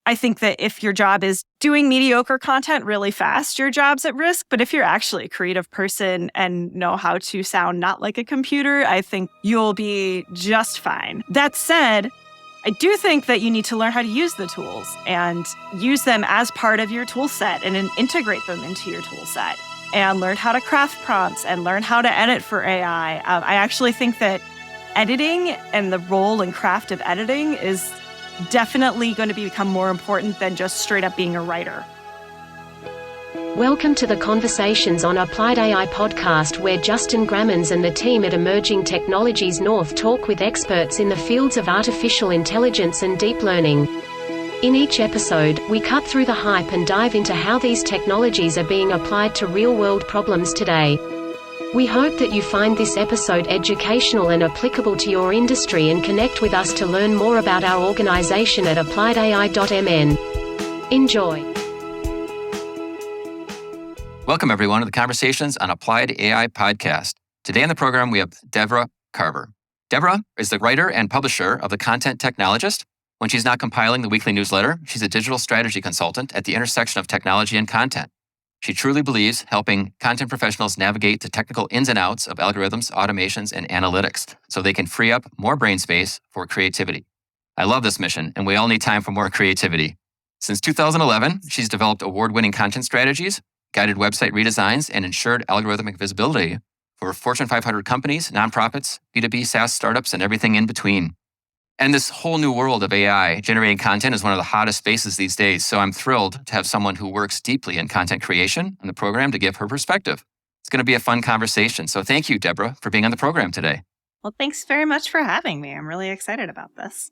I think that if your job is doing mediocre content really fast, your job's at risk. But if you're actually a creative person and know how to sound not like a computer, I think you'll be just fine. That said, I do think that you need to learn how to use the tools and use them as part of your tool set and then integrate them into your tool set and learn how to craft prompts and learn how to edit for AI. I actually think that editing and the role and craft of editing is definitely going to become more important than just straight up being a writer. Welcome to the Conversations on AppliedAI podcast, where Justin Grammens and the team at Emerging Technologies North talk with experts in the fields of artificial intelligence and deep learning. In each episode, we cut through the hype and dive into how these technologies are being applied to real-world problems today. We hope that you find this episode educational and applicable to your industry, and connect with us to learn more about our organization at AppliedAI.mn. Enjoy. Welcome, everyone, to the Conversations on AppliedAI podcast. Today in the program, we have Deborah Carver. Deborah is the writer and publisher of the Content Technologist. When she's not compiling the weekly newsletter, she's a digital strategy consultant at the intersection of technology and content. She truly believes helping content professionals navigate the technical ins and outs of algorithms, automations, and analytics so they can free up more brain space for creativity. I love this mission, and we all need time for more creativity. Since 2011, she's developed award-winning content strategies, guided website redesigns, and ensured algorithmic visibility for Fortune 500 companies, nonprofits, B2B SaaS startups, and everything in between. And this whole new world of AI generating content is one of the hottest spaces these days. So I'm thrilled to have someone who works deeply in content creation on the program to give her perspective. It's going to be a fun conversation. So thank you, Deborah, for being on the program today. Well, thanks very much for having me. I'm really excited about this.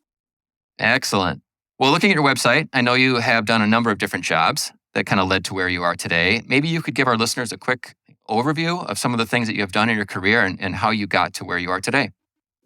Excellent. Well, looking at your website, I know you have done a number of different jobs that kind of led to where you are today. Maybe you could give our listeners a quick overview of some of the things that you have done in your career and how you got to where you are today.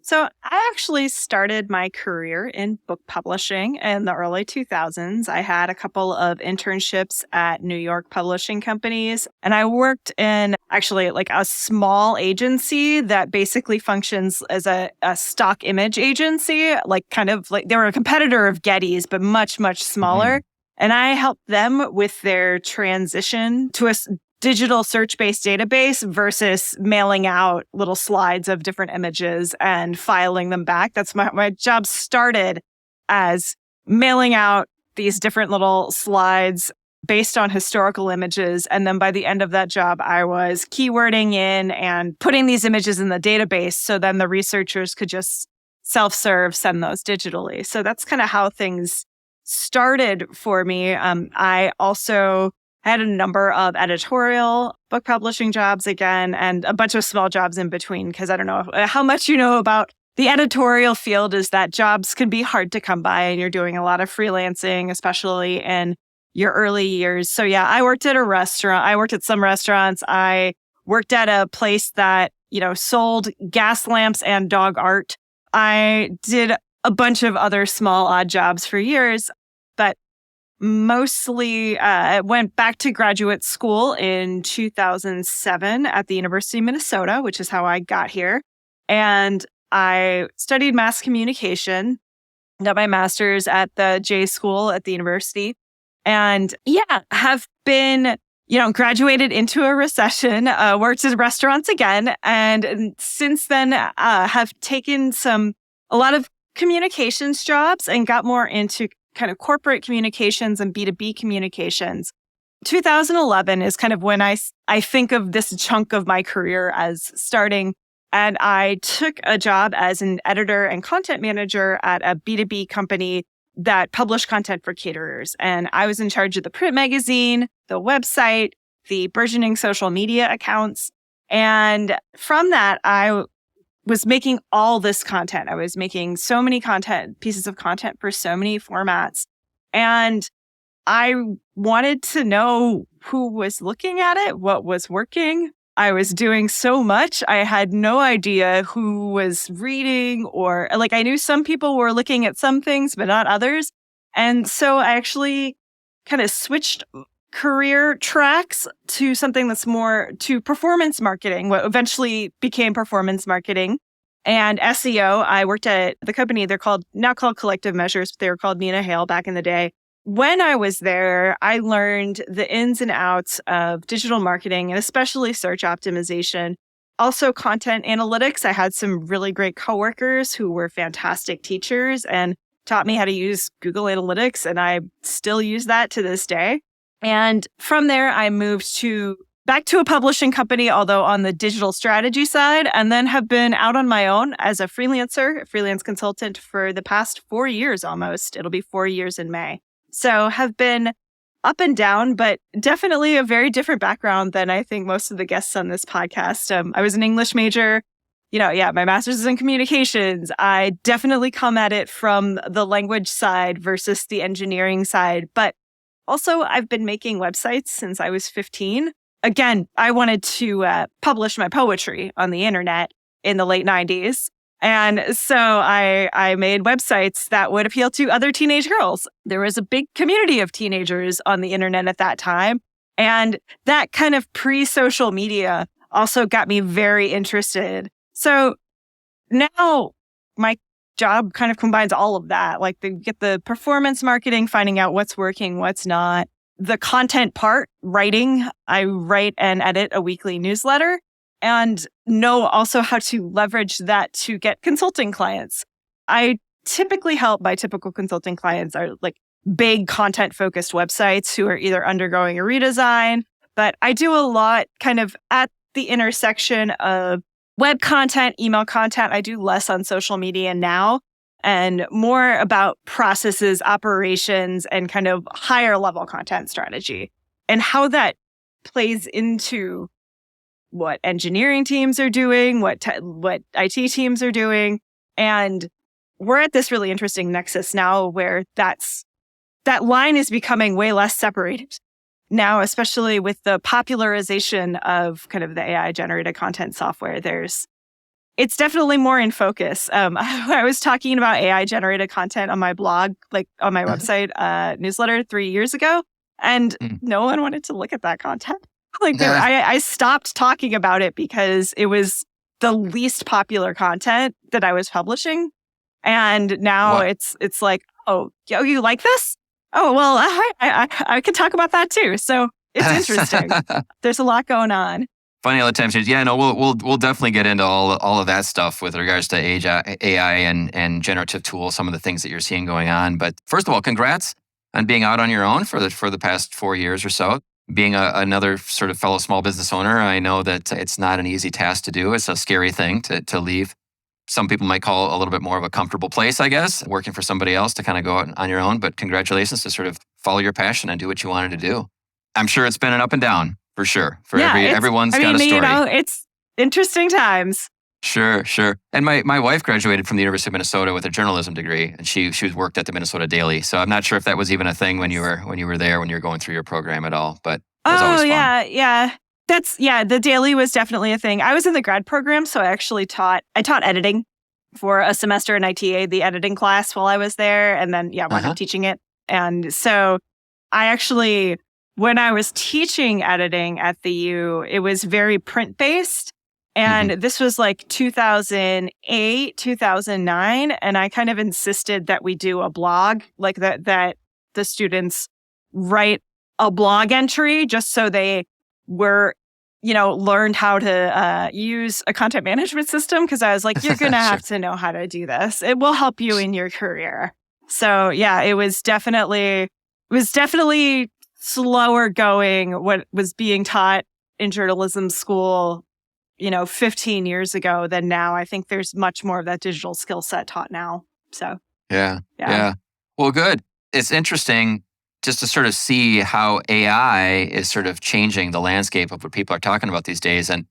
So I actually started my career in book publishing in the early 2000s. I had a couple of internships at New York publishing companies, and I worked in actually like a small agency that basically functions as a stock image agency, like kind of like they were a competitor of Getty's, but much, much smaller. Mm-hmm. And I helped them with their transition to a digital search-based database versus mailing out little slides of different images and filing them back. That's my job started as mailing out these different little slides based on historical images. And then by the end of that job, I was keywording in and putting these images in the database. So then the researchers could just self-serve, send those digitally. So that's kind of how things started for me. I also had a number of editorial book publishing jobs again, and a bunch of small jobs in between, because I don't know how much you know about the editorial field is that jobs can be hard to come by and you're doing a lot of freelancing, especially in your early years. So yeah, I worked at a restaurant. I worked at some restaurants. I worked at a place that, sold gas lamps and dog art. I did a bunch of other small odd jobs for years, but mostly went back to graduate school in 2007 at the University of Minnesota, which is how I got here. And I studied mass communication, got my master's at the J School at the university. And have been, graduated into a recession, worked at restaurants again. And since then, have taken a lot of communications jobs and got more into kind of corporate communications and B2B communications. 2011 is kind of when I think of this chunk of my career as starting. And I took a job as an editor and content manager at a B2B company that published content for caterers. And I was in charge of the print magazine, the website, the burgeoning social media accounts. And from that, I was making all this content. I was making so many pieces of content for so many formats. And I wanted to know who was looking at it, what was working. I was doing so much. I had no idea who was reading I knew some people were looking at some things, but not others. And so I actually kind of switched career tracks to something that's more to performance marketing, what eventually became performance marketing and SEO. I worked at the company, they're now called Collective Measures, but they were called Nina Hale back in the day, when I was there, I learned the ins and outs of digital marketing and especially search optimization. Also, content analytics. I had some really great coworkers who were fantastic teachers and taught me how to use Google Analytics, and I still use that to this day. And from there, I moved back to a publishing company, although on the digital strategy side, and then have been out on my own as a freelance consultant for the past 4 years almost. It'll be 4 years in May. So have been up and down, but definitely a very different background than I think most of the guests on this podcast. I was an English major. My master's is in communications. I definitely come at it from the language side versus the engineering side. But also, I've been making websites since I was 15. Again, I wanted to publish my poetry on the internet in the late 90s. And so I made websites that would appeal to other teenage girls. There was a big community of teenagers on the internet at that time. And that kind of pre-social media also got me very interested. So now my job kind of combines all of that. Like they get the performance marketing, finding out what's working, what's not. The content part, writing. I write and edit a weekly newsletter and know also how to leverage that to get consulting clients. I typically help my typical consulting clients are like big content focused websites who are either undergoing a redesign, but I do a lot kind of at the intersection of web content, email content. I do less on social media now and more about processes, operations, and kind of higher level content strategy and how that plays into what engineering teams are doing, what IT teams are doing. And we're at this really interesting nexus now where that line is becoming way less separated now, especially with the popularization of kind of the AI generated content software. It's definitely more in focus. I was talking about AI generated content on my blog, like on my website newsletter 3 years ago, and no one wanted to look at that content. I stopped talking about it because it was the least popular content that I was publishing. And now it's like, oh, you like this? Oh, well, I could talk about that too. So it's interesting. There's a lot going on. Funny how the time changes. Yeah, no, we'll definitely get into all of that stuff with regards to AI and generative tools, some of the things that you're seeing going on. But first of all, congrats on being out on your own for the past 4 years or so. Being another sort of fellow small business owner, I know that it's not an easy task to do. It's a scary thing to leave. Some people might call it a little bit more of a comfortable place, I guess, working for somebody else to kind of go out on your own. But congratulations to sort of follow your passion and do what you wanted to do. I'm sure it's been an up and down for sure. Everyone's got a story. It's interesting times. Sure. And my wife graduated from the University of Minnesota with a journalism degree, and she worked at the Minnesota DALL. So I'm not sure if that was even a thing when you were there, when you were going through your program at all. But it was always fun. Yeah. The DALL was definitely a thing. I was in the grad program, so I taught editing for a semester, and I TA'd the editing class while I was there, and then wound up teaching it. And so I actually, when I was teaching editing at the U, it was very print based. And this was like 2008, 2009. And I kind of insisted that we do a blog, like that the students write a blog entry just so they were, learned how to use a content management system. Cause I was like, you're going to have to know how to do this. It will help you in your career. So yeah, it was definitely slower going what was being taught in journalism school 15 years ago than now. I think there's much more of that digital skill set taught now. So, yeah. Well, good. It's interesting just to sort of see how AI is sort of changing the landscape of what people are talking about these days. And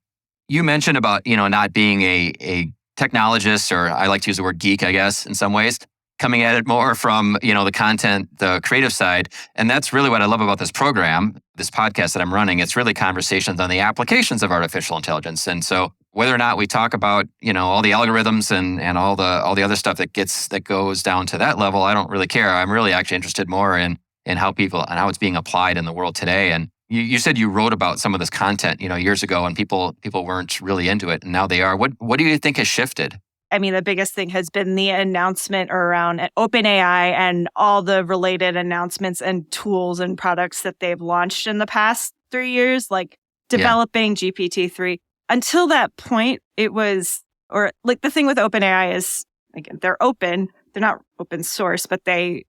you mentioned about, not being a technologist, or I like to use the word geek, I guess, in some ways, coming at it more from, the content, the creative side. And that's really what I love about this program, this podcast that I'm running. It's really conversations on the applications of artificial intelligence. And so whether or not we talk about, all the algorithms and all the other stuff that goes down to that level, I don't really care. I'm really actually interested more in how it's being applied in the world today. And you said you wrote about some of this content, years ago, and people weren't really into it, and now they are. What do you think has shifted? I mean, the biggest thing has been the announcement around OpenAI and all the related announcements and tools and products that they've launched in the past 3 years, like developing GPT-3. Until that point, it was, or like the thing with OpenAI is, again, they're open. They're not open source, but they,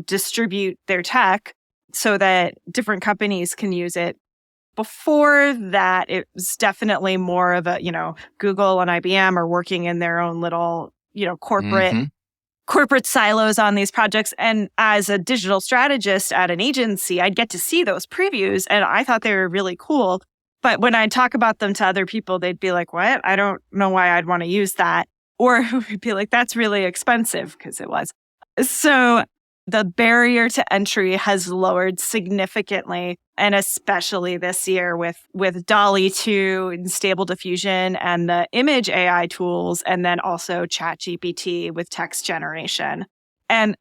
distribute their tech so that different companies can use it. Before that, it was definitely more of a, Google and IBM are working in their own little, corporate silos on these projects. And as a digital strategist at an agency, I'd get to see those previews and I thought they were really cool. But when I talk about them to other people, they'd be like, what? I don't know why I'd want to use that. Or we'd be like, that's really expensive, because it was. So the barrier to entry has lowered significantly, and especially this year with DALL 2 and Stable Diffusion and the image AI tools, and then also ChatGPT with text generation. And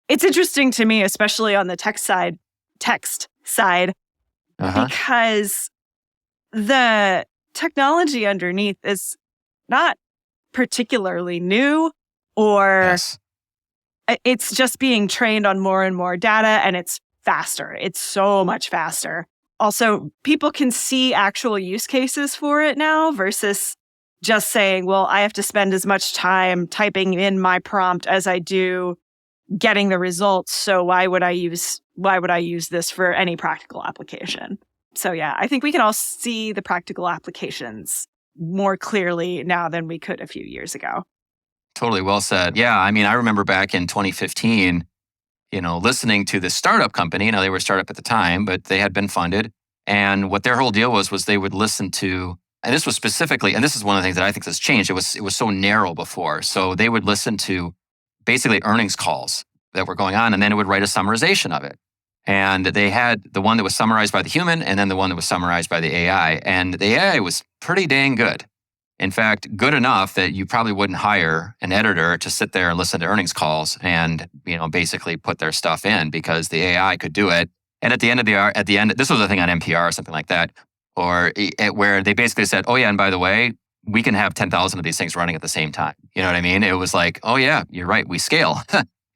it's interesting to me, especially on the text side, because the technology underneath is not particularly new, or it's just being trained on more and more data, and it's faster. It's so much faster. Also, people can see actual use cases for it now versus just saying, well, I have to spend as much time typing in my prompt as I do getting the results. So why would I use this for any practical application? So yeah, I think we can all see the practical applications more clearly now than we could a few years ago. Totally well said. Yeah, I mean, I remember back in 2015, listening to this startup company. They were a startup at the time, but they had been funded. And what their whole deal was they would listen to, and this was specifically, and this is one of the things that I think has changed. It was so narrow before. So they would listen to basically earnings calls that were going on, and then it would write a summarization of it. And they had the one that was summarized by the human and then the one that was summarized by the AI. And the AI was pretty dang good. In fact, good enough that you probably wouldn't hire an editor to sit there and listen to earnings calls and, basically put their stuff in, because the AI could do it. And at the end, this was a thing on NPR or something like that, or where they basically said, oh yeah, and by the way, we can have 10,000 of these things running at the same time. You know what I mean? It was like, oh yeah, you're right, we scale.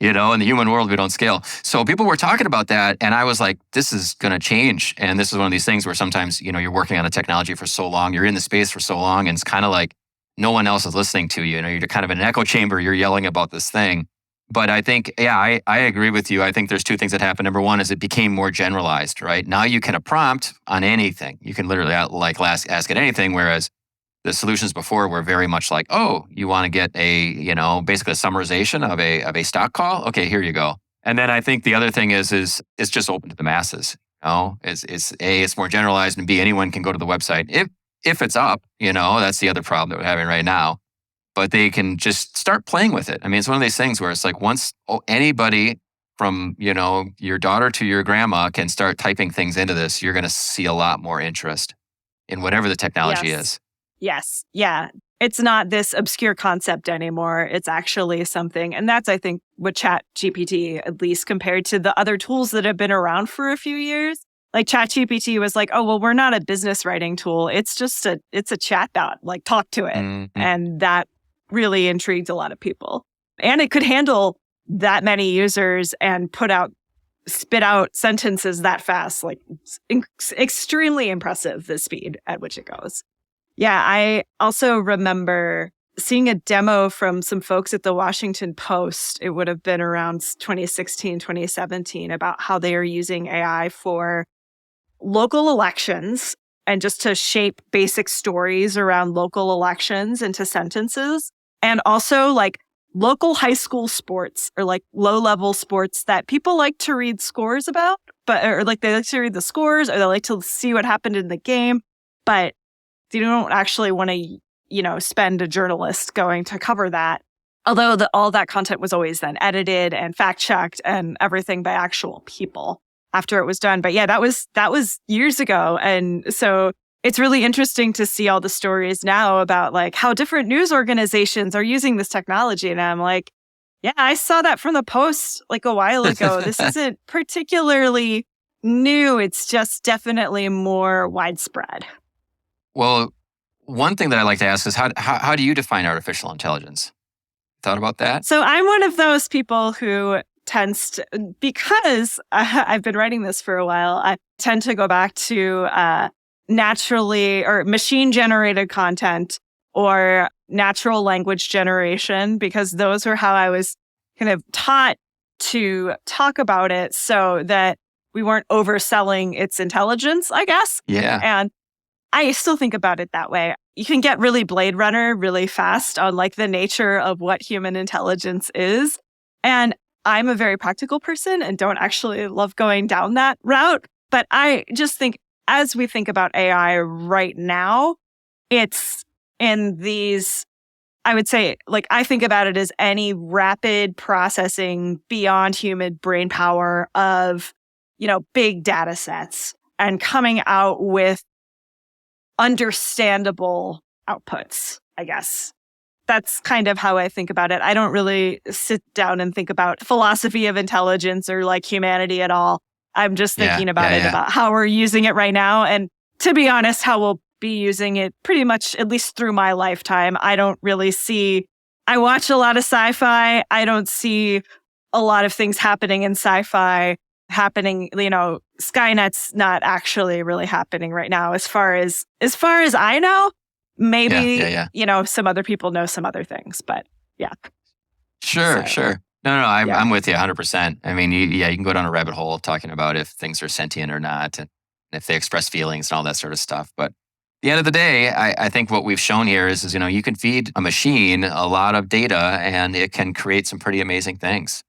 In the human world, we don't scale. So people were talking about that, and I was like, this is going to change. And this is one of these things where sometimes, you're working on a technology for so long, you're in the space for so long, and it's kind of like no one else is listening to you. You're kind of in an echo chamber, you're yelling about this thing. But I think, I agree with you. I think there's two things that happened. Number one is it became more generalized, right? Now you can prompt on anything. You can literally ask it anything, whereas the solutions before were very much like, oh, you want to get basically a summarization of a stock call? Okay, here you go. And then I think the other thing is it's just open to the masses. It's more generalized, and B, anyone can go to the website if it's up. That's the other problem that we're having right now. But they can just start playing with it. I mean, it's one of these things where it's like once anybody from your daughter to your grandma can start typing things into this, you're going to see a lot more interest in whatever the technology is. Yes. Yeah. It's not this obscure concept anymore. It's actually something. And that's, I think, what ChatGPT, at least compared to the other tools that have been around for a few years. Like ChatGPT was like, oh, well, we're not a business writing tool. It's just it's a chatbot, like talk to it. Mm-hmm. And that really intrigued a lot of people. And it could handle that many users and spit out sentences that fast. Like it's extremely impressive, the speed at which it goes. Yeah, I also remember seeing a demo from some folks at the Washington Post. It would have been around 2016, 2017, about how they are using AI for local elections and just to shape basic stories around local elections into sentences. And also like local high school sports, or like low-level sports that people like to read scores about, or like they like to read the scores, or they like to see what happened in the game, but you don't actually want to, spend a journalist going to cover that. Although all that content was always then edited and fact-checked and everything by actual people after it was done. But yeah, that was years ago. And so it's really interesting to see all the stories now about like how different news organizations are using this technology. And I'm like, yeah, I saw that from the Post like a while ago. This isn't particularly new. It's just definitely more widespread. Well, one thing that I like to ask is how do you define artificial intelligence? Thought about that? So I'm one of those people who tends to, because I've been writing this for a while, I tend to go back to naturally or machine generated content or natural language generation, because those are how I was kind of taught to talk about it so that we weren't overselling its intelligence, I guess. Yeah. And I still think about it that way. You can get really Blade Runner really fast on like the nature of what human intelligence is. And I'm a very practical person and don't actually love going down that route. But I just think as we think about AI right now, it's in these, I would say, like I think about it as any rapid processing beyond human brain power of, big data sets and coming out with understandable outputs, I guess. That's kind of how I think about it. I don't really sit down and think about philosophy of intelligence or like humanity at all. I'm just thinking about how we're using it right now. And to be honest, how we'll be using it pretty much at least through my lifetime. I don't really I watch a lot of sci-fi. I don't see a lot of things happening in sci-fi happening, Skynet's not actually really happening right now as far as I know. Maybe, some other people know some other things, but yeah. Sure. No, I'm with you 100%. I mean, you can go down a rabbit hole talking about if things are sentient or not, and if they express feelings and all that sort of stuff. But at the end of the day, I think what we've shown here is you can feed a machine a lot of data and it can create some pretty amazing things.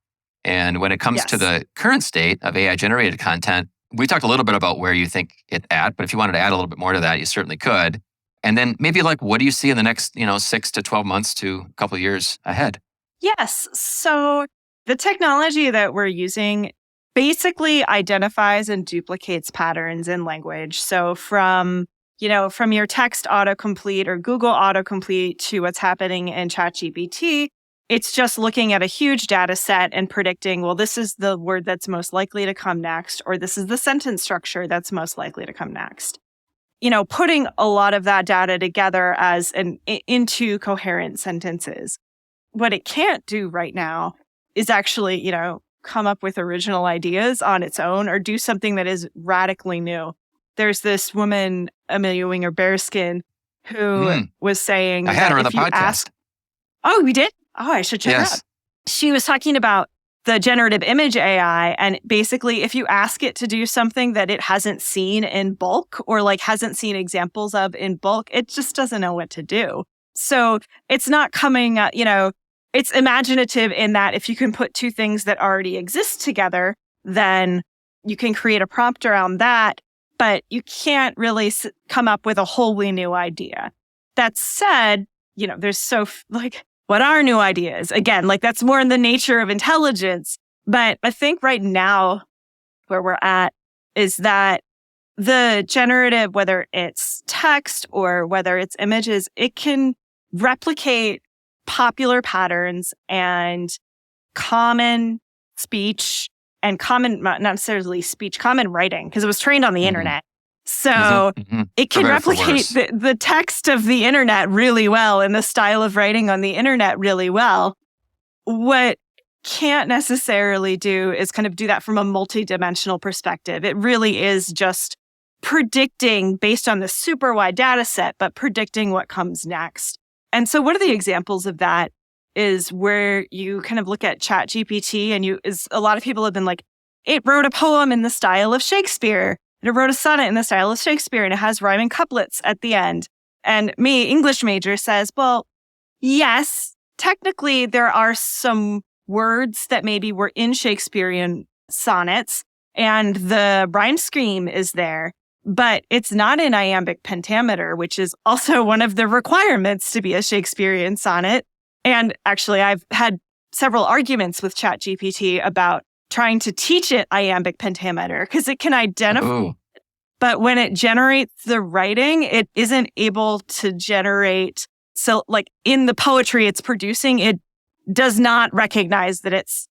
And when it comes to the current state of AI-generated content, we talked a little bit about where you think it's at, but if you wanted to add a little bit more to that, you certainly could. And then maybe what do you see in the next, 6 to 12 months to a couple of years ahead? Yes. So the technology that we're using basically identifies and duplicates patterns in language. So from your text autocomplete or Google autocomplete to what's happening in ChatGPT, it's just looking at a huge data set and predicting, well, this is the word that's most likely to come next, or this is the sentence structure that's most likely to come next. Putting a lot of that data together into coherent sentences. What it can't do right now is actually, come up with original ideas on its own or do something that is radically new. There's this woman, Amelia Winger-Bearskin, who was saying I had her on the podcast. Oh, we did? Oh, I should check her out. She was talking about the generative image AI. And basically, if you ask it to do something that it hasn't seen in bulk or hasn't seen examples of in bulk, it just doesn't know what to do. So it's not coming, it's imaginative in that if you can put two things that already exist together, then you can create a prompt around that, but you can't really come up with a wholly new idea. That said, there's what are new ideas? Again, that's more in the nature of intelligence. But I think right now where we're at is that the generative, whether it's text or whether it's images, it can replicate popular patterns and common speech and not necessarily speech, common writing, because it was trained on the internet. So it can replicate the text of the internet really well and the style of writing on the internet really well. What can't necessarily do is kind of do that from a multidimensional perspective. It really is just predicting based on the super wide data set, but predicting what comes next. And so one of the examples of that is where you kind of look at ChatGPT and a lot of people have been like, it wrote a poem in the style of Shakespeare. It wrote a sonnet in the style of Shakespeare and it has rhyming couplets at the end. And me, English major, says, well, yes, technically there are some words that maybe were in Shakespearean sonnets and the rhyme scheme is there, but it's not in iambic pentameter, which is also one of the requirements to be a Shakespearean sonnet. And actually, I've had several arguments with ChatGPT about trying to teach it iambic pentameter because it can identify, but when it generates the writing, it isn't able to generate. So in the poetry it's producing, it does not recognize that it's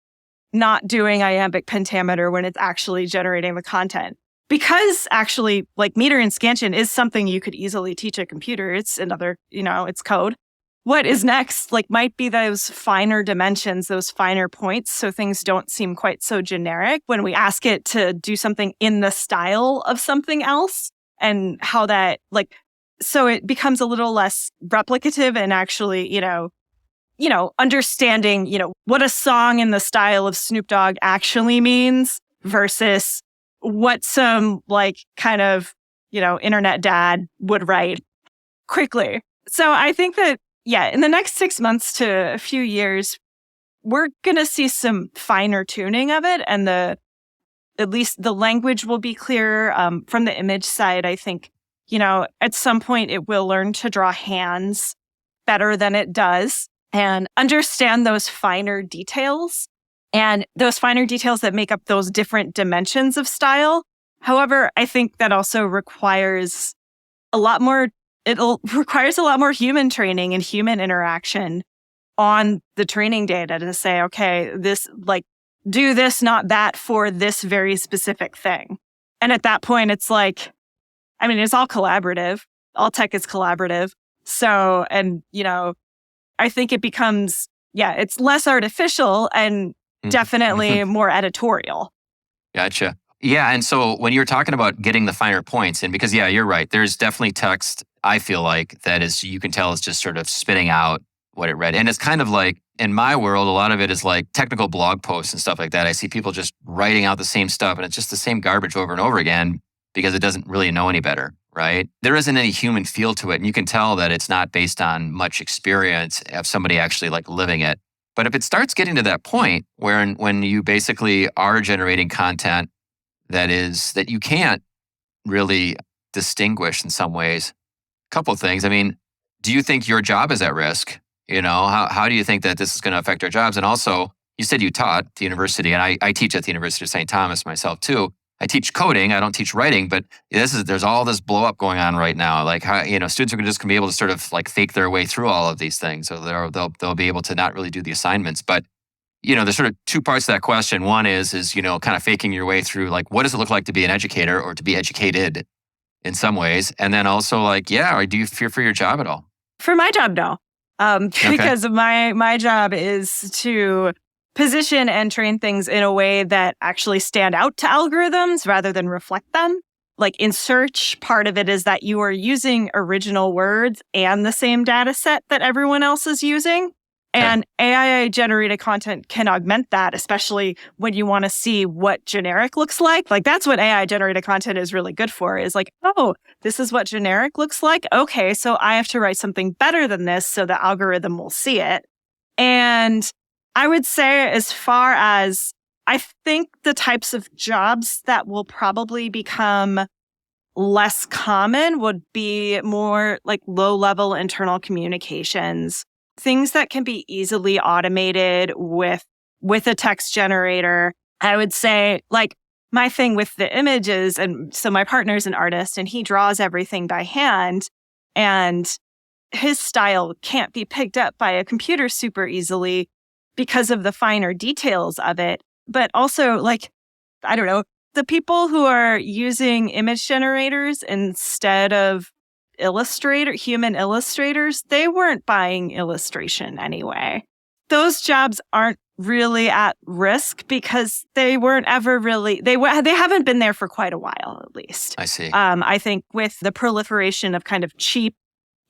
not doing iambic pentameter when it's actually generating the content. because actually like meter and scansion is something you could easily teach a computer. It's another, it's code. What is next, like, might be those finer dimensions, those finer points, so things don't seem quite so generic when we ask it to do something in the style of something else, and how that, like, so it becomes a little less replicative and actually, understanding, what a song in the style of Snoop Dogg actually means versus what some, like, kind of, internet dad would write quickly. So I think that, yeah, in the next 6 months to a few years, we're going to see some finer tuning of it. And at least the language will be clearer. From the image side, I think, at some point it will learn to draw hands better than it does and understand those finer details and those finer details that make up those different dimensions of style. However, I think that also requires a lot more human training and human interaction on the training data to say, okay, this, like, do this, not that, for this very specific thing. And at that point, it's like, it's all collaborative. All tech is collaborative. So, and, I think it becomes, it's less artificial and definitely more editorial. Gotcha. Yeah. And so when you're talking about getting the finer points, and because, you're right, there's definitely text, I feel like, that is, you can tell is just sort of spitting out what it read. And it's kind of like, in my world, a lot of it is like technical blog posts and stuff like that. I see people just writing out the same stuff, and it's just the same garbage over and over again because it doesn't really know any better, right? There isn't any human feel to it. And you can tell that it's not based on much experience of somebody actually like living it. But if it starts getting to that point where when you basically are generating content that you can't really distinguish in some ways, a couple of things. Do you think your job is at risk? How do you think that this is going to affect our jobs? And also, you said you taught at the university, and I teach at the University of St. Thomas myself too. I teach coding. I don't teach writing, but there's all this blow up going on right now. Like, how, students are just going to be able to sort of like fake their way through all of these things. So they'll be able to not really do the assignments. But, there's sort of two parts to that question. One is kind of faking your way through, like, what does it look like to be an educator or to be educated in some ways? And then also, like, or do you fear for your job at all? For my job, no. Because my job is to position and train things in a way that actually stand out to algorithms rather than reflect them. Like in search, part of it is that you are using original words and the same data set that everyone else is using. And AI-generated content can augment that, especially when you want to see what generic looks like. Like, that's what AI-generated content is really good for, is like, oh, this is what generic looks like. Okay, so I have to write something better than this so the algorithm will see it. And I would say, as far as, I think the types of jobs that will probably become less common would be more like low-level internal communications. Things that can be easily automated with a text generator. I would say, like, my thing with the images, and so my partner's an artist and he draws everything by hand, and his style can't be picked up by a computer super easily because of the finer details of it. But also, like, I don't know, the people who are using image generators instead of human illustrators, they weren't buying illustration anyway. Those jobs aren't really at risk because they weren't ever really, they haven't been there for quite a while, at least. I see. I think with the proliferation of kind of cheap,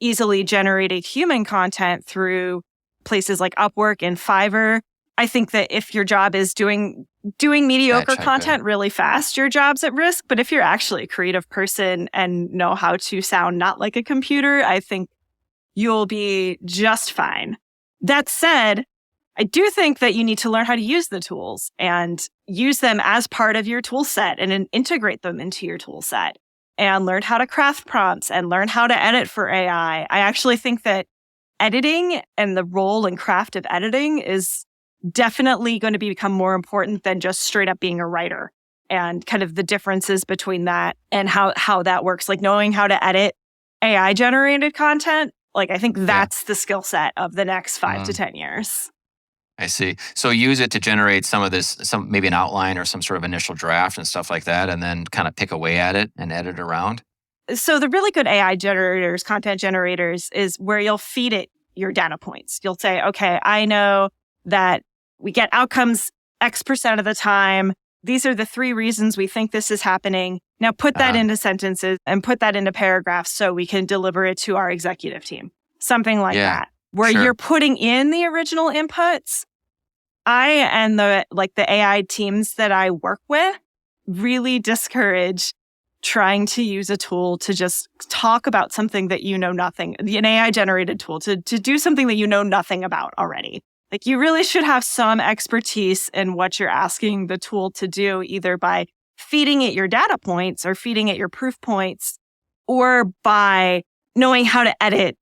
easily generated human content through places like Upwork and Fiverr, I think that if your job is doing mediocre content really fast, your job's at risk. But if you're actually a creative person and know how to sound not like a computer, I think you'll be just fine. That said, I do think that you need to learn how to use the tools and use them as part of your tool set and then integrate them into your tool set and learn how to craft prompts and learn how to edit for AI. I actually think that editing and the role and craft of editing is definitely going to become more important than just straight up being a writer, and kind of the differences between that and how that works. Like, knowing how to edit AI generated content, like, I think that's the skill set of the next 5 to 10 years. I see. So use it to generate some of this, maybe an outline or some sort of initial draft and stuff like that, and then kind of pick away at it and edit around. So the really good AI generators, content generators, is where you'll feed it your data points. You'll say, okay, I know that we get outcomes X% of the time. These are the 3 reasons we think this is happening. Now put that into sentences and put that into paragraphs so we can deliver it to our executive team. Something like that, where you're putting in the original inputs. I and the AI teams that I work with really discourage trying to use a tool to just talk about something that you know nothing, an AI generated tool to do something that you know nothing about already. Like you really should have some expertise in what you're asking the tool to do, either by feeding it your data points or feeding it your proof points, or by knowing how to edit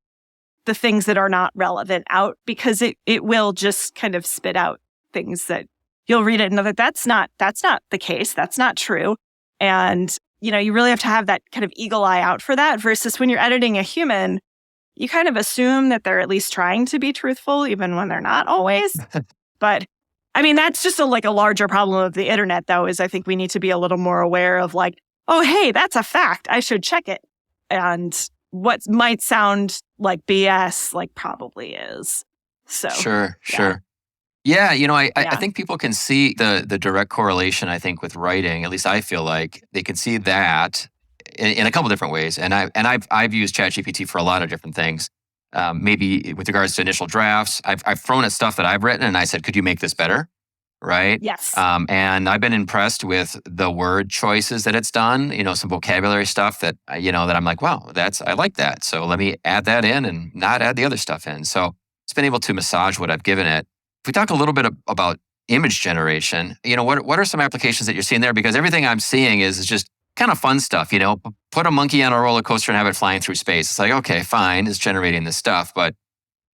the things that are not relevant out, because it will just kind of spit out things that you'll read it and know that that's not the case. That's not true. And you really have to have that kind of eagle eye out for that, versus when you're editing a human, you kind of assume that they're at least trying to be truthful, even when they're not always. But I mean, that's just a larger problem of the internet, though, is I think we need to be a little more aware of oh, hey, that's a fact. I should check it. And what might sound like BS, probably is. So Sure. Yeah, I think people can see the direct correlation, I think, with writing. At least I feel like they can see that in a couple different ways. And I've used ChatGPT for a lot of different things. Maybe with regards to initial drafts, I've thrown at stuff that I've written and I said, could you make this better? Right? Yes. And I've been impressed with the word choices that it's done, some vocabulary stuff that, that I'm like, wow, I like that. So let me add that in and not add the other stuff in. So it's been able to massage what I've given it. If we talk a little bit about image generation, what are some applications that you're seeing there? Because everything I'm seeing is just kind of fun stuff, put a monkey on a roller coaster and have it flying through space. It's like, okay, fine, it's generating this stuff. But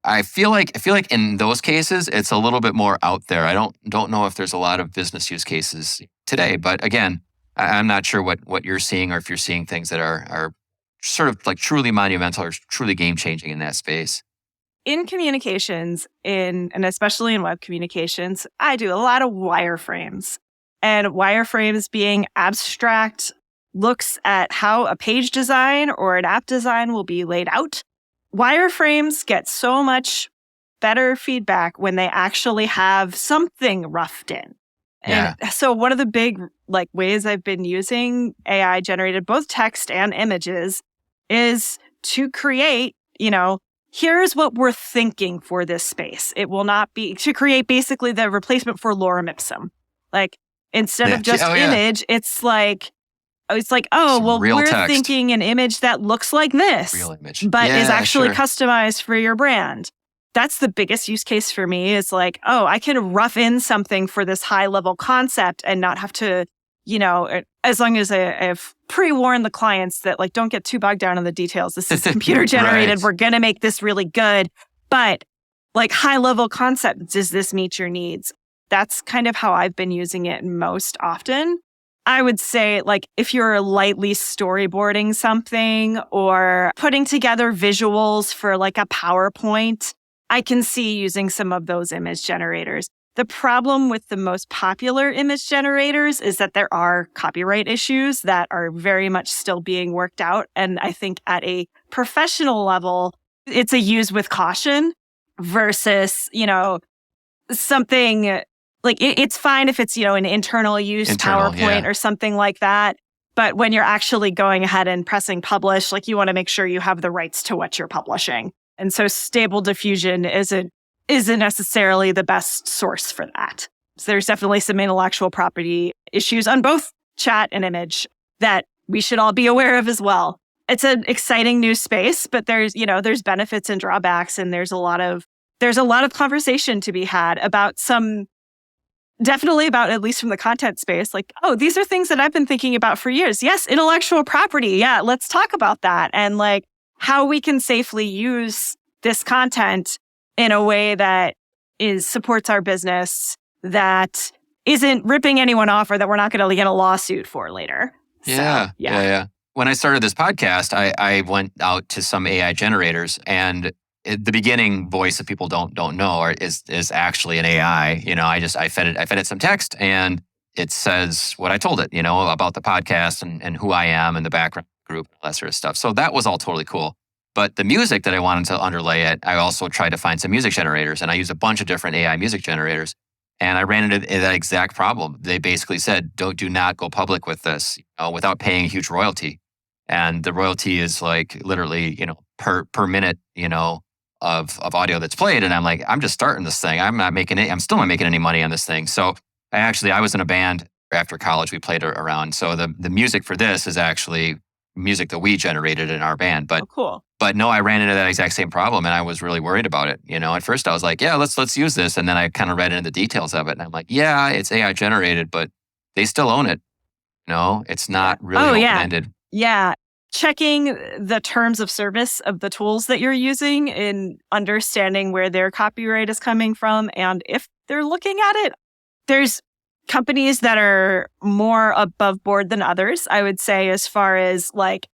I feel like in those cases, it's a little bit more out there. I don't know if there's a lot of business use cases today. But again, I'm not sure what you're seeing, or if you're seeing things that are sort of truly monumental or truly game-changing in that space. In communications, and especially in web communications, I do a lot of wireframes. And wireframes, being abstract, looks at how a page design or an app design will be laid out. Wireframes get so much better feedback when they actually have something roughed in. Yeah. And so one of the big ways I've been using AI generated both text and images is to create, here's what we're thinking for this space. It will not be to create basically the replacement for lorem ipsum. Instead of just image, it's we're text. thinking an image that looks like this, real image, but is actually customized for your brand. That's the biggest use case for me, is I can rough in something for this high level concept and not have to, as long as I've pre-warned the clients that don't get too bogged down in the details. This is computer generated. Right. We're going to make this really good. But high level concept, does this meet your needs? That's kind of how I've been using it most often. I would say if you're lightly storyboarding something or putting together visuals for a PowerPoint, I can see using some of those image generators. The problem with the most popular image generators is that there are copyright issues that are very much still being worked out. And I think at a professional level, it's a use with caution versus, something it's fine if it's, an internal use PowerPoint or something like that. But when you're actually going ahead and pressing publish, you want to make sure you have the rights to what you're publishing. And so stable diffusion isn't necessarily the best source for that. So there's definitely some intellectual property issues on both chat and image that we should all be aware of as well. It's an exciting new space, but there's benefits and drawbacks, and there's a lot of conversation to be had about definitely about, at least from the content space, these are things that I've been thinking about for years. Yes, intellectual property. Yeah, let's talk about that. And how we can safely use this content in a way that supports our business, that isn't ripping anyone off, or that we're not going to get a lawsuit for later. Yeah. When I started this podcast, I went out to some AI generators, and the beginning voice that people don't know is actually an AI. I fed it some text and it says what I told it, about the podcast and who I am and the background group, and that sort of stuff. So that was all totally cool. But the music that I wanted to underlay it, I also tried to find some music generators, and I used a bunch of different AI music generators. And I ran into that exact problem. They basically said, do not go public with this without paying a huge royalty. And the royalty is like literally, per minute, of audio that's played. And I'm like, I'm just starting this thing. I'm still not making any money on this thing. So I was in a band after college. We played around. So the music for this is actually music that we generated in our band. But cool. But no, I ran into that exact same problem and I was really worried about it. At first I was like, yeah, let's use this. And then I kind of read into the details of it and I'm like, yeah, it's AI generated, but they still own it. It's not really open-ended. Yeah. Checking the terms of service of the tools that you're using and understanding where their copyright is coming from. And if they're looking at it, there's companies that are more above board than others, I would say, as far as like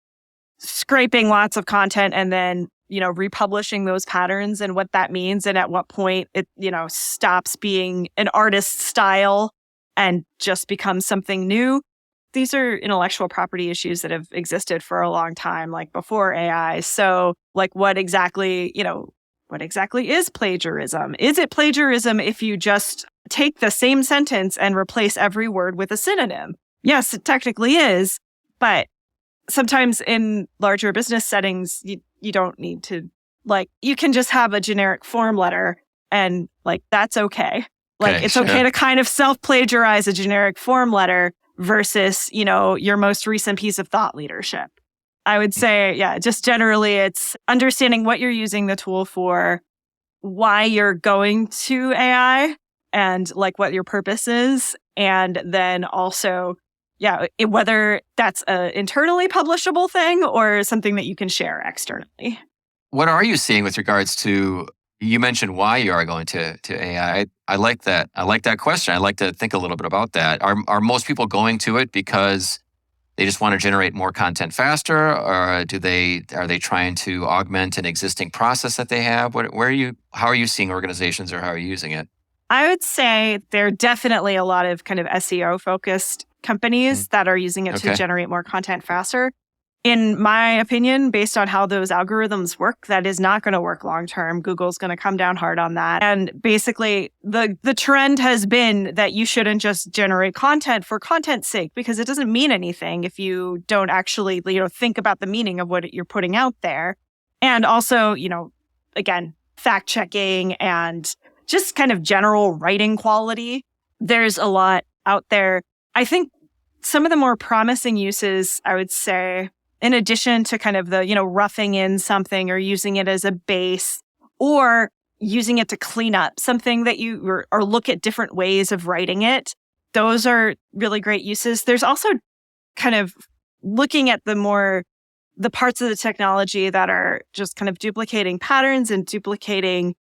scraping lots of content and then, republishing those patterns and what that means and at what point it, stops being an artist's style and just becomes something new. These are intellectual property issues that have existed for a long time, like before AI. So like what exactly is plagiarism? Is it plagiarism if you just take the same sentence and replace every word with a synonym? Yes, it technically is, but sometimes in larger business settings, you don't need to, you can just have a generic form letter and that's okay. It's okay to kind of self-plagiarize a generic form letter versus, your most recent piece of thought leadership. I would say, just generally it's understanding what you're using the tool for, why you're going to AI and what your purpose is. And then also, whether that's an internally publishable thing or something that you can share externally. What are you seeing with regards to, you mentioned why you are going to AI. I like that. I like that question. I'd like to think a little bit about that. Are most people going to it because they just want to generate more content faster, or are they trying to augment an existing process that they have? How are you seeing organizations, or how are you using it? I would say there are definitely a lot of kind of SEO focused companies that are using it to generate more content faster. In my opinion, based on how those algorithms work, that is not going to work long term. Google's going to come down hard on that. And basically, the trend has been that you shouldn't just generate content for content's sake, because it doesn't mean anything if you don't actually, think about the meaning of what you're putting out there. And also, again, fact checking and just kind of general writing quality. There's a lot out there. I think some of the more promising uses, I would say, in addition to kind of the, roughing in something or using it as a base or using it to clean up something that or look at different ways of writing it, those are really great uses. There's also kind of looking at the parts of the technology that are just kind of duplicating patterns and duplicating,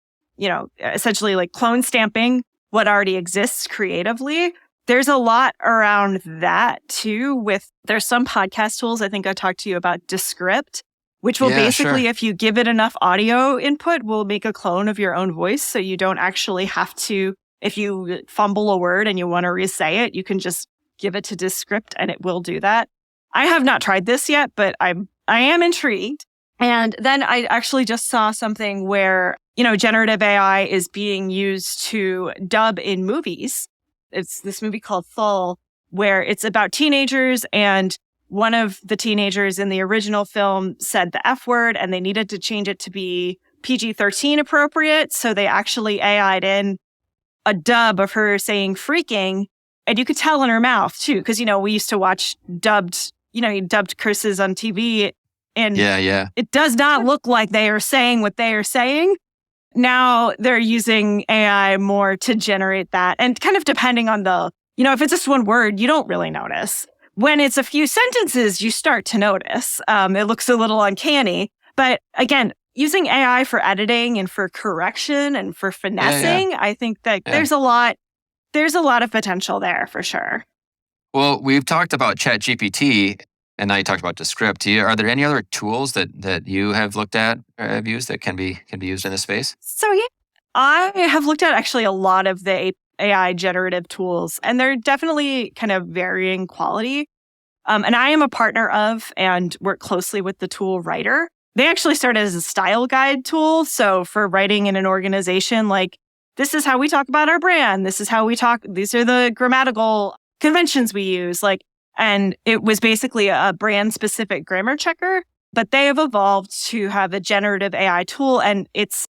essentially clone stamping what already exists creatively. There's a lot around that too. There's some podcast tools. I think I talked to you about Descript, which will basically, if you give it enough audio input, will make a clone of your own voice. So you don't actually have to, if you fumble a word and you want to re-say it, you can just give it to Descript and it will do that. I have not tried this yet, but I am intrigued. And then I actually just saw something where, generative AI is being used to dub in movies. It's this movie called DALL, where it's about teenagers, and one of the teenagers in the original film said the F word and they needed to change it to be PG-13 appropriate. So they actually AI'd in a dub of her saying freaking, and you could tell in her mouth too, because, we used to watch dubbed curses on TV, and it does not look like they are saying what they are saying. Now they're using AI more to generate that. And kind of depending on if it's just one word, you don't really notice. When it's a few sentences, you start to notice. It looks a little uncanny. But again, using AI for editing and for correction and for finessing, I think that there's a lot of potential there for sure. Well, we've talked about ChatGPT. And now you talked about Descript. Are there any other tools that you have looked at or have used that can be used in this space? So yeah, I have looked at actually a lot of the AI generative tools, and they're definitely kind of varying quality. And I am a partner of and work closely with the tool Writer. They actually started as a style guide tool. So for writing in an organization, like, this is how we talk about our brand. This is how we talk. These are the grammatical conventions we use. And it was basically a brand specific grammar checker, but they have evolved to have a generative AI tool, and it's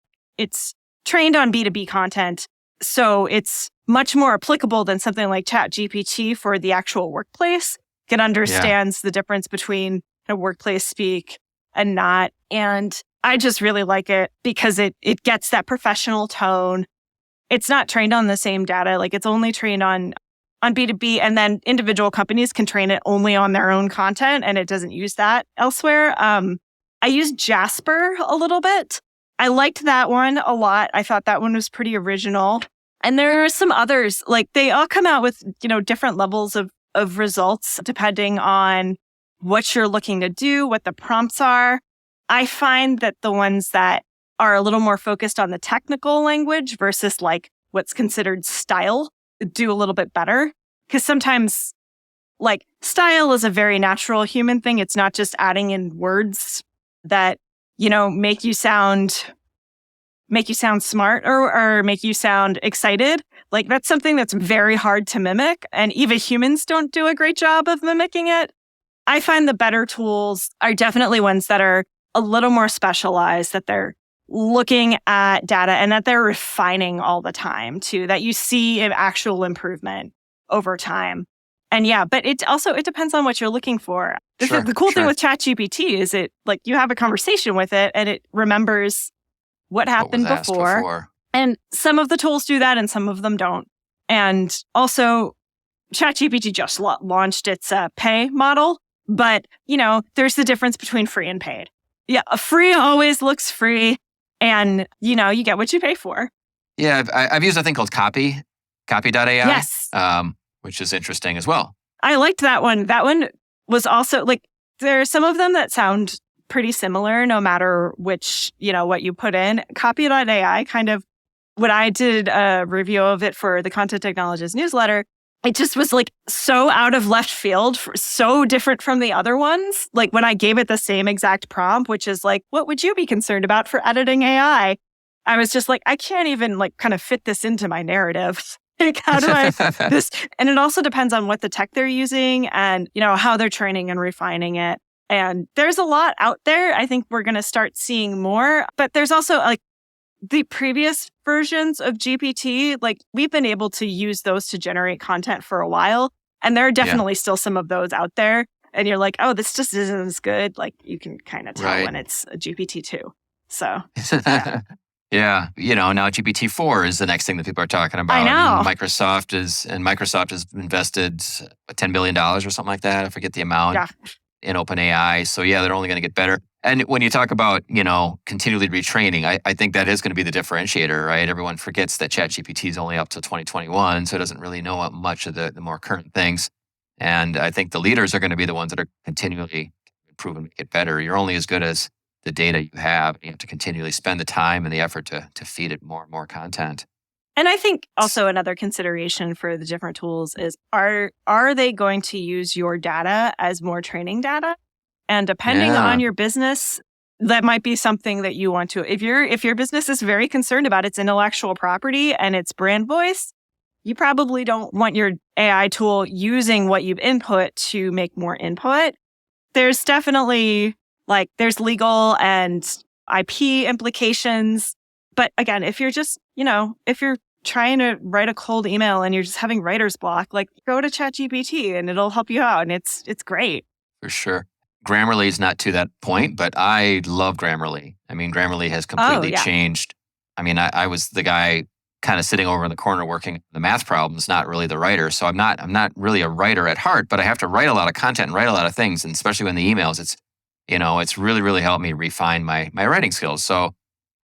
trained on B2B content. So it's much more applicable than something like ChatGPT for the actual workplace. It understands the difference between a workplace speak and not. And I just really like it because it gets that professional tone. It's not trained on the same data. Like, it's only trained on B2B, and then individual companies can train it only on their own content, and it doesn't use that elsewhere. I used Jasper a little bit. I liked that one a lot. I thought that one was pretty original. And there are some others, like, they all come out with, different levels of results depending on what you're looking to do, what the prompts are. I find that the ones that are a little more focused on the technical language versus like what's considered style do a little bit better. Because sometimes, like, style is a very natural human thing. It's not just adding in words that, make you sound smart or make you sound excited. Like, that's something that's very hard to mimic. And even humans don't do a great job of mimicking it. I find the better tools are definitely ones that are a little more specialized, that they're looking at data and that they're refining all the time too, that you see an actual improvement over time. And yeah, but it depends on what you're looking for. The cool thing with ChatGPT is you have a conversation with it and it remembers what happened before. And some of the tools do that and some of them don't. And also, ChatGPT just launched its pay model, but there's the difference between free and paid. Yeah, a free always looks free. And, you get what you pay for. Yeah, I've used a thing called Copy.ai. Yes. Which is interesting as well. I liked that one. That one was also, there are some of them that sound pretty similar no matter which, what you put in. Copy.ai when I did a review of it for the Content Technologist newsletter, it just was so out of left field, so different from the other ones. Like, when I gave it the same exact prompt, which is what would you be concerned about for editing AI? I was just I can't even kind of fit this into my narrative. How do I this? And it also depends on what the tech they're using and, how they're training and refining it. And there's a lot out there. I think we're going to start seeing more, but there's also the previous versions of GPT, we've been able to use those to generate content for a while. And there are definitely still some of those out there. And you're oh, this just isn't as good. You can kind of tell when it's a GPT-2. So, yeah. Now GPT-4 is the next thing that people are talking about. I know. Microsoft has invested $10 billion or something like that. I forget the amount in OpenAI. So yeah, they're only going to get better. And when you talk about, continually retraining, I think that is going to be the differentiator, right? Everyone forgets that ChatGPT is only up to 2021, so it doesn't really know much of the more current things. And I think the leaders are going to be the ones that are continually improve and make it better. You're only as good as the data you have. You have to continually spend the time and the effort to feed it more and more content. And I think also another consideration for the different tools is, are they going to use your data as more training data? And depending on your business, that might be something that you want to, if your business is very concerned about its intellectual property and its brand voice, you probably don't want your AI tool using what you've input to make more input. There's definitely there's legal and IP implications. But again, if you're just, if you're trying to write a cold email and you're just having writer's block, go to ChatGPT and it'll help you out. And it's great. For sure. Grammarly is not to that point, but I love Grammarly. I mean, Grammarly has completely changed. I mean, I was the guy kind of sitting over in the corner working the math problems, not really the writer. So I'm not really a writer at heart, but I have to write a lot of content and write a lot of things. And especially when the emails, it's really, really helped me refine my writing skills. So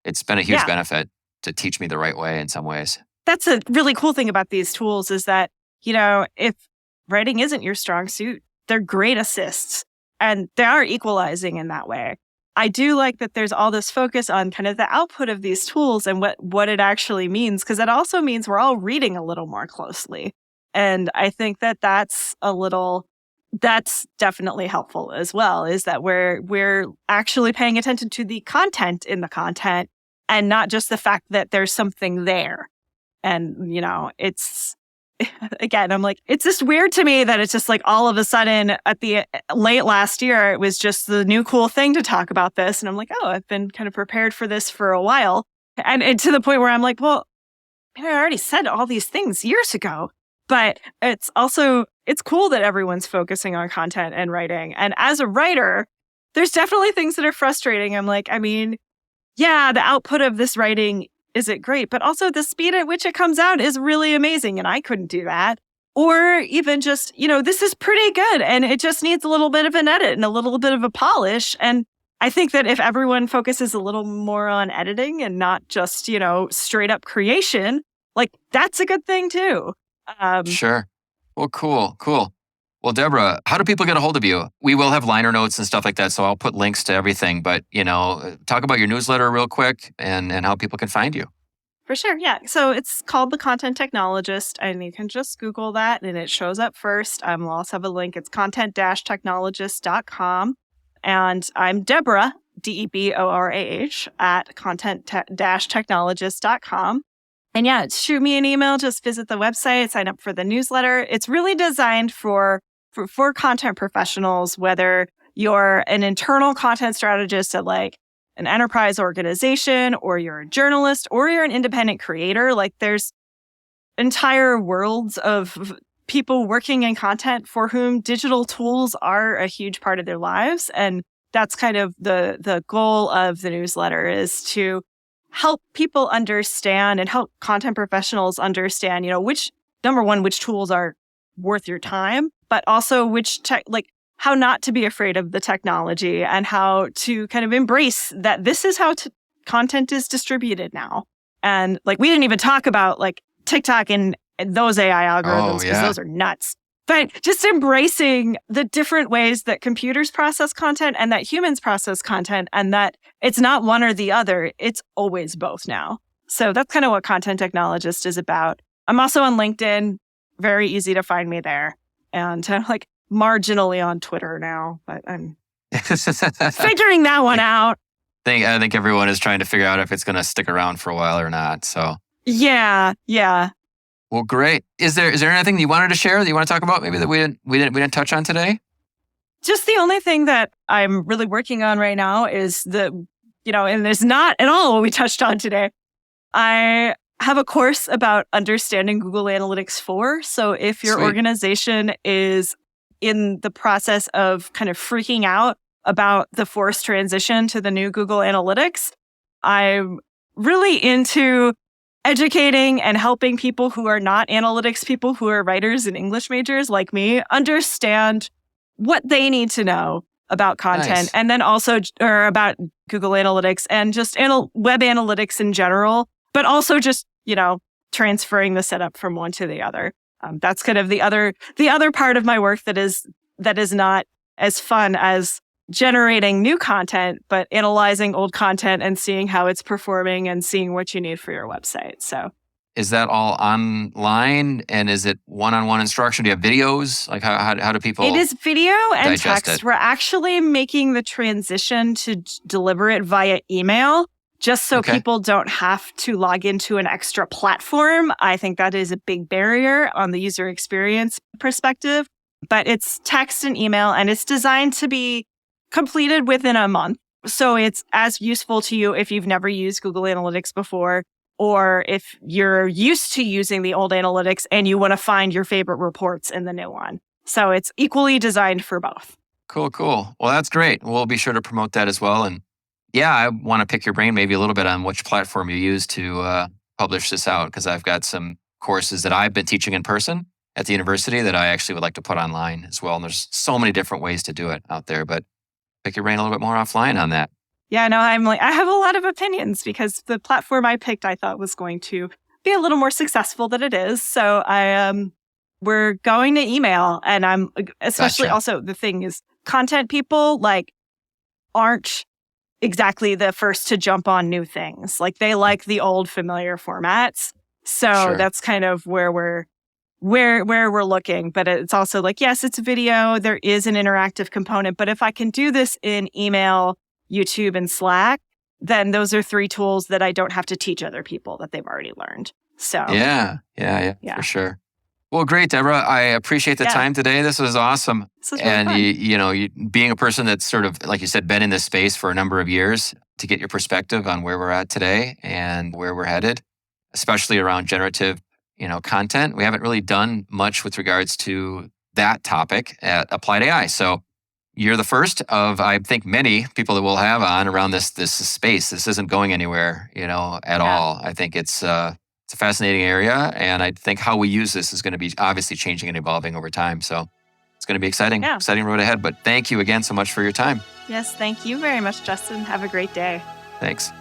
it's been a huge benefit to teach me the right way in some ways. That's a really cool thing about these tools is that, if writing isn't your strong suit, they're great assists. And they are equalizing in that way. I do like that there's all this focus on kind of the output of these tools and what it actually means, because it also means we're all reading a little more closely. And I think that that's definitely helpful as well, is that we're actually paying attention to the content in the content and not just the fact that there's something there. And, it's, again, I'm like, it's just weird to me that it's just like all of a sudden at the late last year, it was just the new cool thing to talk about this. And I'm like, oh, I've been kind of prepared for this for a while. And to the point where I'm like, well, I already said all these things years ago. But it's cool that everyone's focusing on content and writing. And as a writer, there's definitely things that are frustrating. I'm like, yeah, the output of this writing isn't great, but also the speed at which it comes out is really amazing. And I couldn't do that. Or even just, this is pretty good and it just needs a little bit of an edit and a little bit of a polish. And I think that if everyone focuses a little more on editing and not just, straight up creation, like that's a good thing too. Sure. Well, cool. Well, Deborah, how do people get a hold of you? We will have liner notes and stuff like that, so I'll put links to everything. But, talk about your newsletter real quick and how people can find you. For sure, yeah. So it's called The Content Technologist, and you can just Google that, and it shows up first. We'll also have a link. It's content-technologist.com. And I'm Deborah, Deborah, at content-technologist.com. And yeah, shoot me an email, just visit the website, sign up for the newsletter. It's really designed for content professionals, whether you're an internal content strategist at like an enterprise organization, or you're a journalist, or you're an independent creator. Like there's entire worlds of people working in content for whom digital tools are a huge part of their lives. And that's kind of the goal of the newsletter, is to help people understand and help content professionals understand, which tools are worth your time, but also how not to be afraid of the technology and how to kind of embrace that this is how content is distributed now. And like, we didn't even talk about like TikTok and those AI algorithms, because those are nuts. But just embracing the different ways that computers process content and that humans process content, and that it's not one or the other. It's always both now. So that's kind of what Content Technologist is about. I'm also on LinkedIn. Very easy to find me there. And I'm like marginally on Twitter now, but I'm figuring that one out. I think everyone is trying to figure out if it's going to stick around for a while or not. So yeah. Well, great. Is there anything you wanted to share that you want to talk about, maybe that we didn't touch on today? Just the only thing that I'm really working on right now is and there's not at all what we touched on today. I have a course about understanding Google Analytics 4. So if your organization is in the process of kind of freaking out about the forced transition to the new Google Analytics, I'm really into educating and helping people who are not analytics people, who are writers and English majors like me, understand what they need to know about content, and then also about Google Analytics and just web analytics in general, but also just, transferring the setup from one to the other. That's kind of the other part of my work that is not as fun as generating new content, but analyzing old content and seeing how it's performing and seeing what you need for your website. So is that all online, and is it one-on-one instruction? Do you have videos? Like how do people? It is video and text. It? We're actually making the transition to deliver it via email, just so people don't have to log into an extra platform. I think that is a big barrier on the user experience perspective, but it's text and email, and it's designed to be completed within a month. So it's as useful to you if you've never used Google Analytics before, or if you're used to using the old analytics and you want to find your favorite reports in the new one. So it's equally designed for both. Cool. Well, that's great. We'll be sure to promote that as well. And yeah, I want to pick your brain maybe a little bit on which platform you use to publish this out, because I've got some courses that I've been teaching in person at the university that I actually would like to put online as well. And there's so many different ways to do it out there, but pick your brain a little bit more offline on that. Yeah, no, I have a lot of opinions, because the platform I picked I thought was going to be a little more successful than it is. So I we're going to email. And I'm especially Gotcha. also the thing is content people like aren't exactly the first to jump on new things. Like they like the old familiar formats. So Sure. that's kind of where we're looking. But it's also like, yes, it's video. There is an interactive component. But if I can do this in email, YouTube, and Slack, then those are 3 tools that I don't have to teach other people that they've already learned. So Yeah, for sure. Well, great, Deborah. I appreciate the time today. This was awesome. This was really and fun. you being a person that's sort of, like you said, been in this space for a number of years, to get your perspective on where we're at today and where we're headed, especially around generative, content. We haven't really done much with regards to that topic at AppliedAI. So you're the first of, I think, many people that we'll have on around this space. This isn't going anywhere, at all. I think it's a fascinating area, and I think how we use this is going to be obviously changing and evolving over time. So it's going to be exciting road ahead. But thank you again so much for your time. Yes, thank you very much, Justin. Have a great day. Thanks.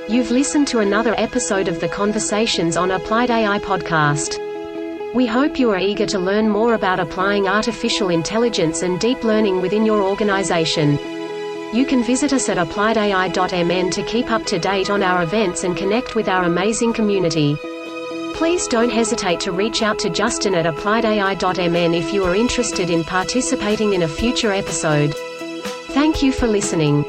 You've listened to another episode of the Conversations on AppliedAI podcast. We hope you are eager to learn more about applying artificial intelligence and deep learning within your organization. You can visit us at AppliedAI.mn to keep up to date on our events and connect with our amazing community. Please don't hesitate to reach out to Justin at AppliedAI.mn if you are interested in participating in a future episode. Thank you for listening.